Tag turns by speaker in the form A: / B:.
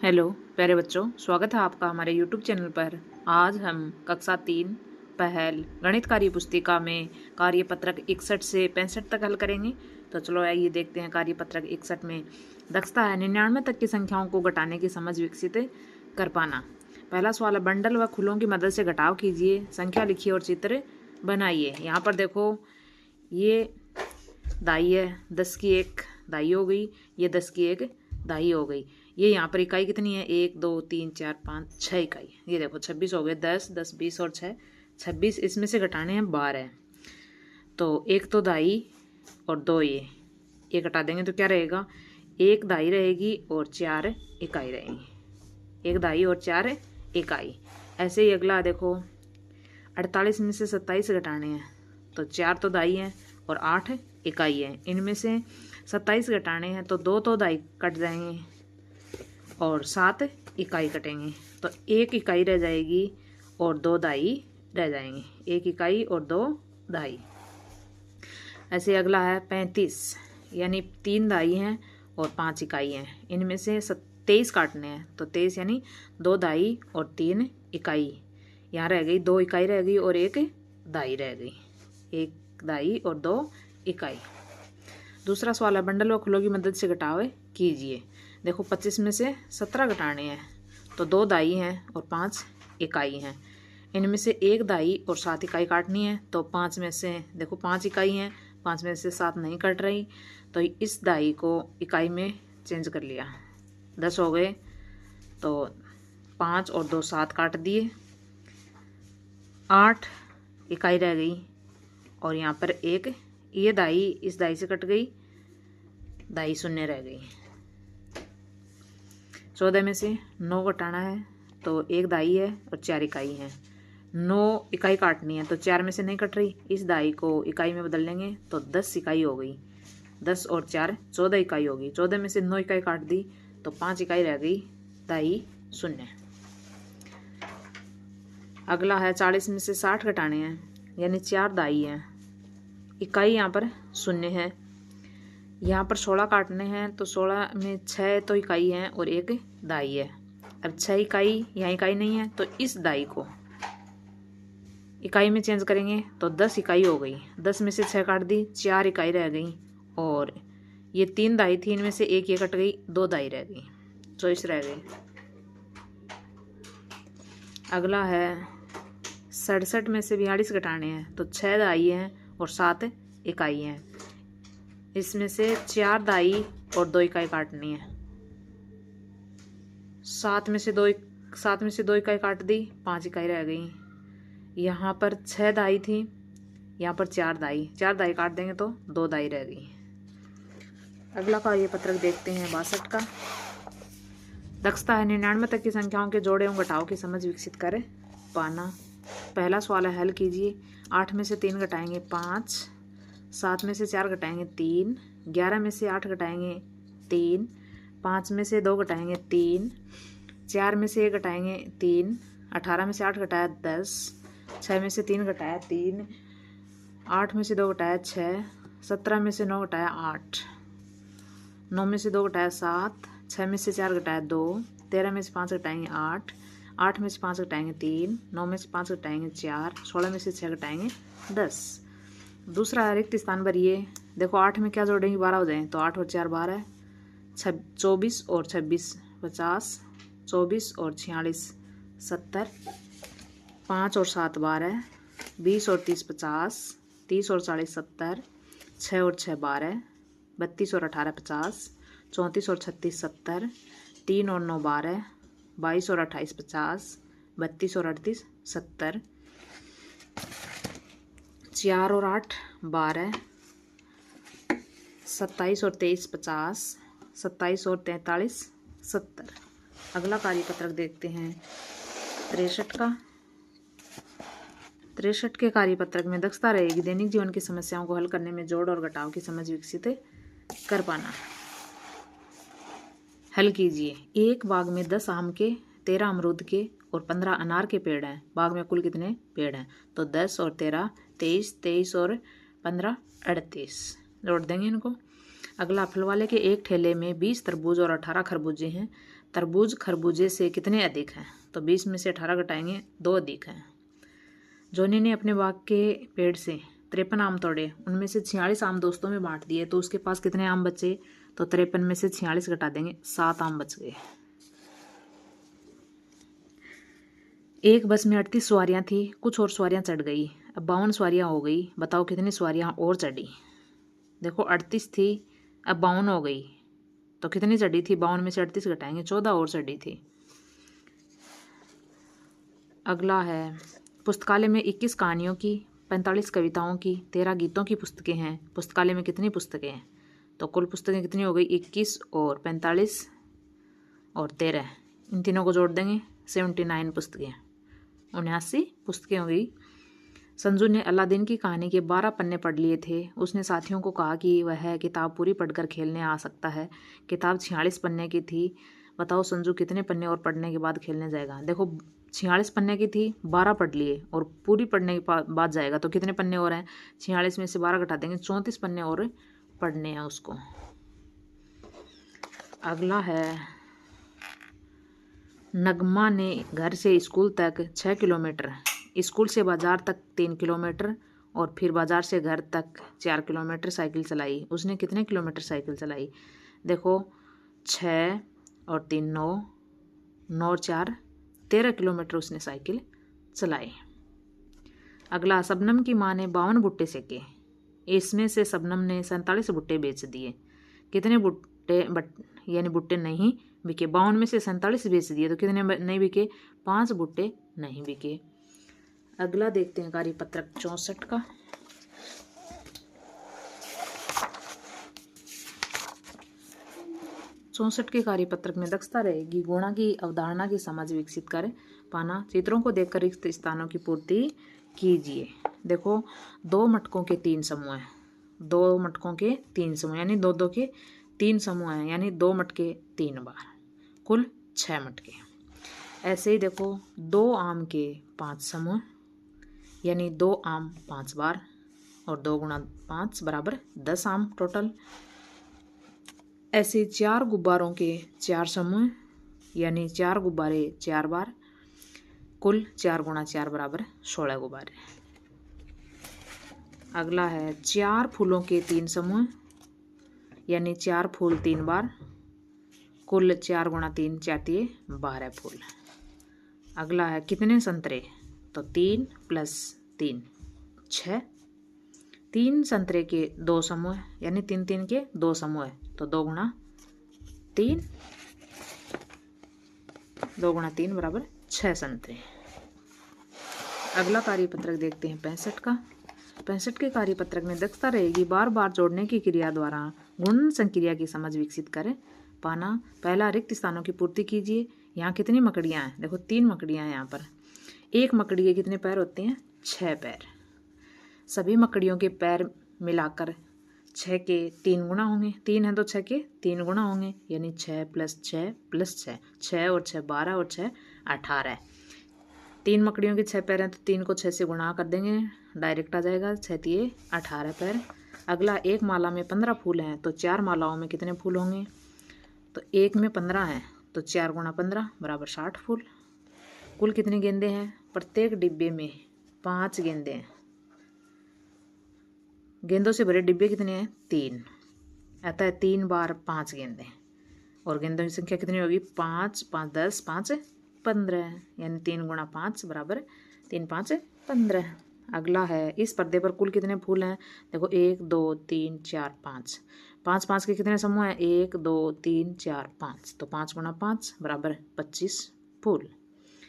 A: Hello प्यारे बच्चों, स्वागत है आपका हमारे यूट्यूब चैनल पर। आज हम कक्षा 3 पहल गणित कार्य पुस्तिका में कार्यपत्रक 61 से 65 तक हल करेंगे। तो चलो आइए देखते हैं। कार्यपत्रक 61 में दक्षता है 99 तक की संख्याओं को घटाने की समझ विकसित कर पाना। पहला सवाल है, बंडल व खुलों की मदद से घटाव कीजिए, संख्या लिखिए और चित्र बनाइए। यहाँ पर देखो, ये दाई है, 10 की एक दाई हो गई, ये 10 की एक दाई हो गई। ये यहाँ पर इकाई कितनी है? 1 2 3 4 5 6 इकाई। ये देखो 26 हो गए, 10 10 20 और 6 26। इसमें से घटाने हैं 12। तो एक तो दाई और दो ये घटा देंगे तो क्या रहेगा? एक दाई रहेगी और 4 इकाई रहेंगी। एक दाई और 4 इकाई। ऐसे ही अगला देखो, 48 में से 27 घटाने हैं तो 4 तो दाई हैं और 8 इकाई है। इनमें से 27 घटाने हैं तो 2 तो दाई कट जाएंगे और 7 इकाई कटेंगे, तो 1 इकाई रह जाएगी और 2 दाई रह जाएंगे। 1 इकाई और 2 दाई। ऐसे अगला है 35, यानी 3 दाई हैं और 5 इकाई हैं। इनमें से 23 काटने हैं तो 23 यानी 2 दाई और 3 इकाई। यहाँ रह गई 2 इकाई रह गई और 1 दाई रह गई। 1 दाई और 2 इकाई। दूसरा सवाल है, बंडल व खुलों की मदद से घटाव कीजिए। देखो 25 में से 17 घटाने हैं तो 2 दाई हैं और 5 इकाई हैं। इनमें से 1 दाई और 7 इकाई काटनी है तो 5 में से देखो 5 इकाई हैं, 5 में से 7 नहीं कट रही, तो इस दाई को इकाई में चेंज कर लिया। 10 हो गए तो 5 और 2 7 काट दिए, 8 इकाई रह गई और यहाँ पर एक ये दाई इस दाई से कट गई, दाई शून्य रह गई। 14 में से 9 घटाना है तो 1 दाई है और 4 इकाई है। 9 इकाई काटनी है तो 4 में से नहीं कट रही, इस दाई को इकाई में बदल लेंगे तो 10 इकाई हो गई। 10 और 4 14 इकाई होगी। 14 में से 9 इकाई काट दी तो 5 इकाई रह गई, दाई शून्य। अगला है 40 में से 60 घटाने हैं, यानी 4 दाई हैं, इकाई यहाँ पर शून्य है। यहाँ पर 16 काटने हैं तो 16 में 6 तो इकाई है और 1 दाई है। अब 6 इकाई, यहाँ इकाई नहीं है तो इस दाई को इकाई में चेंज करेंगे तो 10 इकाई हो गई। 10 में से 6 काट दी, 4 इकाई रह गई और ये 3 दाई थी, इनमें से 1 ये कट गई, 2 दाई रह गई, 24 रह गई। अगला है 67 में से 42 घटाने हैं तो 6 दाई हैं और 7 इकाई हैं। इसमें से 4 दाई और 2 इकाई काटनी है। 7 में से 2 इकाई काट दी, 5 इकाई रह गई। यहाँ पर 6 दाई थी, यहाँ पर 4 दाई काट देंगे तो 2 दाई रह गई। अगला कार्यपत्रक देखते हैं 62 का। दक्षता है 99 तक की संख्याओं के जोड़े एवं घटाव की समझ विकसित कर पाना। पहला सवाल है, हल कीजिए। 8 में से 3 घटाएंगे 5, 7 में से 4 घटाएंगे 3, 11 में से 8 घटाएंगे 3, 5 में से 2 घटाएंगे 3, 4 में से 1 घटाएंगे 3, 18 में से 8 घटाया 10, 6 में से 3 घटाया 3, 8 में से 2 घटाया 6, 17 में से 9 घटाया 8, 9 में से 2 घटाया 7, 6 में से 4 घटाया 2, 13 में से 5 घटाएंगे 8, 8 में से 5 घटाएंगे 3, 9 में से 5 घटाएंगे 4, 16 में से 6 घटाएंगे 10। दूसरा रिक्त स्थान भरिए। देखो 8 में क्या जोड़ेंगे? 12 हो जाएंगे तो 8 और 4 12, 24 और 26 50, 24 और 46 70, 5 और 7 12, 20 और 30 50, 30 और 40 70, 6 और 6 12, 32 और 18 50, 34 और 36 70, 3 और 9 12, 22 और 28 50, 32 और 38 70, 4 और 8 12, 27 और 23 50, 27 और 43 70। अगला कार्यपत्रक देखते हैं 63 का। 63 के कार्यपत्रक में दक्षता रहेगी दैनिक जीवन की समस्याओं को हल करने में जोड़ और घटाव की समझ विकसित कर पाना। हल कीजिए। एक बाग में 10 आम के, 13 अमरूद के और 15 अनार के पेड़ हैं। बाग में कुल कितने पेड़ हैं? तो 10 और 13 23, 23 और 15 38। जोड़ देंगे इनको। अगला, फल वाले के एक ठेले में 20 तरबूज और 18 खरबूजे हैं। तरबूज खरबूजे से कितने अधिक हैं? तो 20 में से 18 घटाएंगे, 2 अधिक हैं। जोनी ने अपने बाग के पेड़ से 53 आम तोड़े, उनमें से 46 आम दोस्तों में बांट दिए, तो उसके पास कितने आम बचे? तो 53 में से 46 घटा देंगे, 7 आम बच गए। एक बस में 38 सवारियां थी, कुछ और सवारियां चढ़ गई, अब 52 सवारियां हो गई। बताओ कितनी सवारियां और चढ़ी? देखो 38 थी, अब 52 हो गई, तो कितनी चढ़ी थी? 52 में से 38 घटाएंगे, 14 और चढ़ी थी। अगला है, पुस्तकालय में 21 कहानियों की, 45 कविताओं की, 13 गीतों की पुस्तकें हैं। पुस्तकालय में कितनी पुस्तकें हैं? तो कुल पुस्तकें कितनी हो गई? 21 और 45 और 13, इन तीनों को जोड़ देंगे, 79 पुस्तकें, 79 पुस्तकें हो गई। संजू ने अलादीन की कहानी के 12 पन्ने पढ़ लिए थे। उसने साथियों को कहा कि वह किताब पूरी पढ़कर खेलने आ सकता है। किताब 46 पन्ने की थी। बताओ संजू कितने पन्ने और पढ़ने के बाद खेलने जाएगा? देखो 46 पन्ने की थी, 12 पढ़ लिए और पूरी पढ़ने के बाद जाएगा, तो कितने पन्ने और हैं? 46 में से 12 घटा देंगे, 34 पन्ने और पढ़ने हैं उसको। अगला है, नगमा ने घर से स्कूल तक 6 किलोमीटर, स्कूल से बाजार तक 3 किलोमीटर और फिर बाजार से घर तक 4 किलोमीटर साइकिल चलाई। उसने कितने किलोमीटर साइकिल चलाई? देखो 6 और 3 9, 9 और 4 13 किलोमीटर उसने साइकिल चलाई। अगला, शबनम की माँ ने 52 भुट्टे सेके, इसमें से शबनम ने 47 भुट्टे बेच दिए। कितने भुट्टे यानी भुट्टे नहीं बिके? 52 में से 47 बेच दिए, तो कितने नहीं बिके? 5 भुट्टे नहीं बिके। अगला देखते हैं कार्यपत्रक 64 का। चौसठ के कार्यपत्रक में दक्षता रहेगी गुणा की अवधारणा की समझ विकसित कर पाना। चित्रों को देखकर रिक्त स्थानों की पूर्ति कीजिए। देखो 2 मटकों के 3 समूह हैं, 2 मटकों के 3 समूह यानी 2-2 के 3 समूह हैं, यानी 2 मटके 3 बार, कुल 6 मटके। ऐसे ही देखो 2 आम के 5 समूह, यानी 2 आम 5 बार और 2 गुणा 5 बराबर 10 आम टोटल। ऐसे 4 गुब्बारों के 4 समूह, यानी 4 गुब्बारे 4 बार, कुल 4 गुणा 4 बराबर 16 गुब्बारे। अगला है 4 फूलों के 3 समूह, यानी 4 फूल 3 बार, कुल 4 गुणा 3 4 12 फूल। अगला है कितने संतरे? तो 3 + 3 6। 3 संतरे के 2 समूह, यानी 3 3 के 2 समूह, तो 2 गुणा 3, 2 गुणा 3 बराबर 6 संतरे। अगला कार्यपत्रक देखते हैं 65 का। 65 के कार्यपत्रक में दक्षता रहेगी बार बार जोड़ने की क्रिया द्वारा गुणन संक्रिया की समझ विकसित कर पाना। पहला, रिक्त स्थानों की पूर्ति कीजिए। यहाँ कितनी मकड़ियाँ हैं? देखो 3 मकड़ियाँ हैं यहाँ पर। एक मकड़ी के कितने पैर होते हैं? 6 पैर। सभी मकड़ियों के पैर मिलाकर 6 के 3 गुना होंगे, 3 है तो 6 के 3 गुना होंगे, यानी 6 + 6 + 6, 6 और 6 12 और 6 18। 3 मकड़ियों के 6 पैर हैं तो 3 को 6 से गुणा कर देंगे, डायरेक्ट आ जाएगा, 6 × 18 पैर। अगला, एक माला में 15 फूल हैं तो 4 मालाओं में कितने फूल होंगे? तो एक में 15 हैं तो 4 गुणा 15 बराबर 60 फूल। कुल कितने गेंदे हैं? प्रत्येक डिब्बे में 5 गेंदे हैं। गेंदों से भरे डिब्बे कितने हैं? 3, अतः 3 बार 5 गेंदे, और गेंदों की संख्या कितनी होगी? 5 5 10 5 15, यानी 3 गुणा 5 बराबर 3 5 15। अगला है, इस पर्दे पर कुल कितने फूल हैं? देखो 1 2 3 4 5, 5 5 के कितने समूह हैं? 1 2 3 4 5, तो 5 गुणा 5 बराबर 25 फूल।